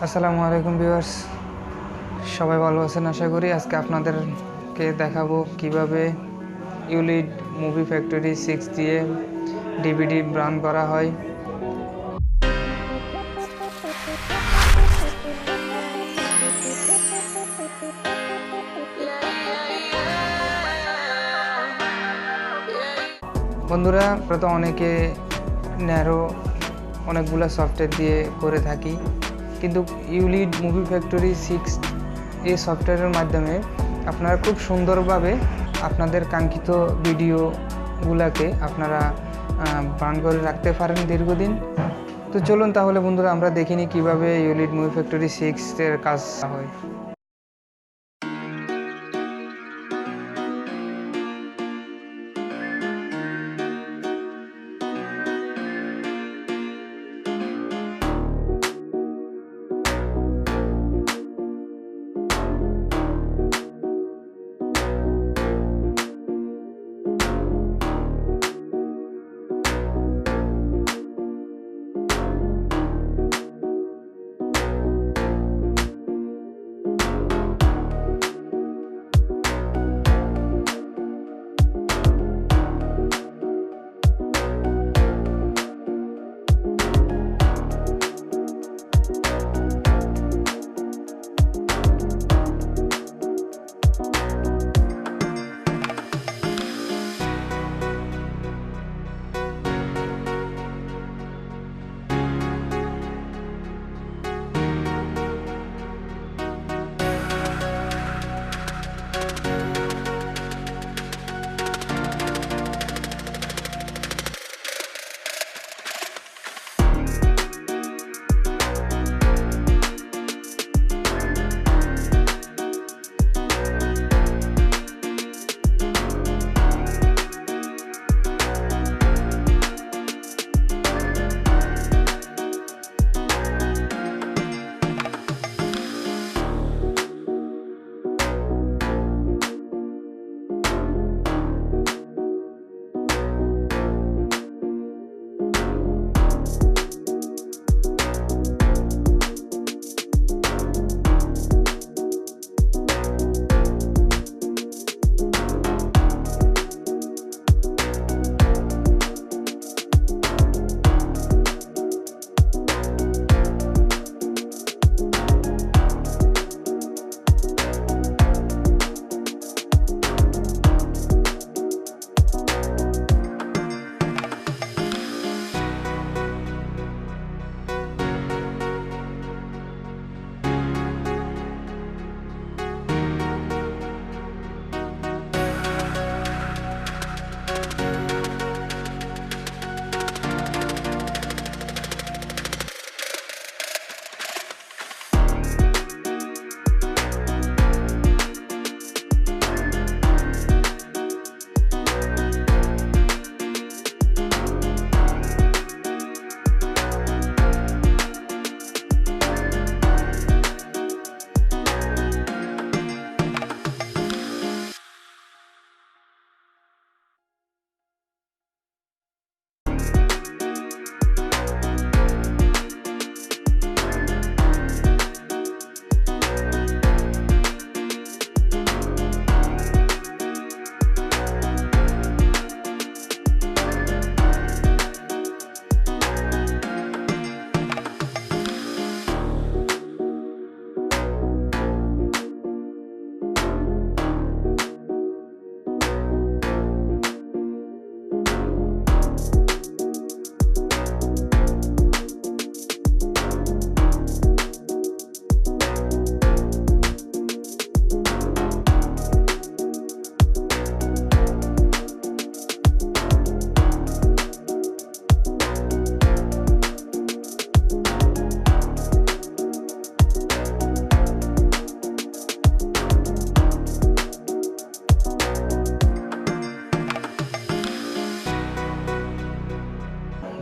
আসসালামু আলাইকুম ভিউয়ার্স, সবাই ভালো আছেন আশা করি। আজকে আপনাদেরকে দেখাবো কিভাবে ইউলিড মুভি ফ্যাক্টরি 6 দিয়ে ডিভিডি রান করা হয়। বন্ধুরা, তো অনেকে ন্যারো অনেকগুলো সফটওয়্যার দিয়ে করে থাকি, কিন্তু ইউলিড মুভি ফ্যাক্টরি 6 এই সফটওয়্যারের মাধ্যমে আপনারা খুব সুন্দরভাবে আপনাদের কাঙ্ক্ষিত ভিডিওগুলোকে আপনারা রান করে রাখতে পারেন দীর্ঘদিন। তো চলুন তাহলে বন্ধুরা আমরা দেখিনি কিভাবে ইউলিড মুভি ফ্যাক্টরি 6 এর কাজ হয়।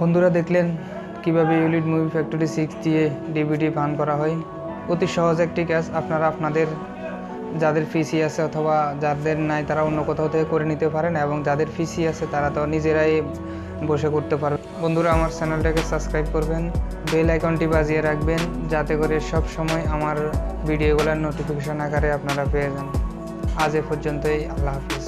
বন্ধুরা, দেখলেন কিভাবে ইউলিড মুভি ফ্যাক্টরি 6 দিয়ে ডিভিডি রান করা হয়। অতি সহজ একটি কাজ। আপনারা আপনাদের যাদের পিসি আছে অথবা যাদের নাই তারা অন্য কোথাও থেকে করে নিতে পারেন, এবং যাদের পিসি আছে তারা তো নিজেরাই বসে করতে পারবেন। বন্ধুরা, আমার চ্যানেলটাকে সাবস্ক্রাইব করবেন, বেল আইকনটি বাজিয়ে রাখবেন, যাতে করে সব সময় আমার ভিডিওগুলোর নোটিফিকেশন আকারে আপনারা পেয়ে যান। আজ এ পর্যন্তই, আল্লাহ হাফিজ।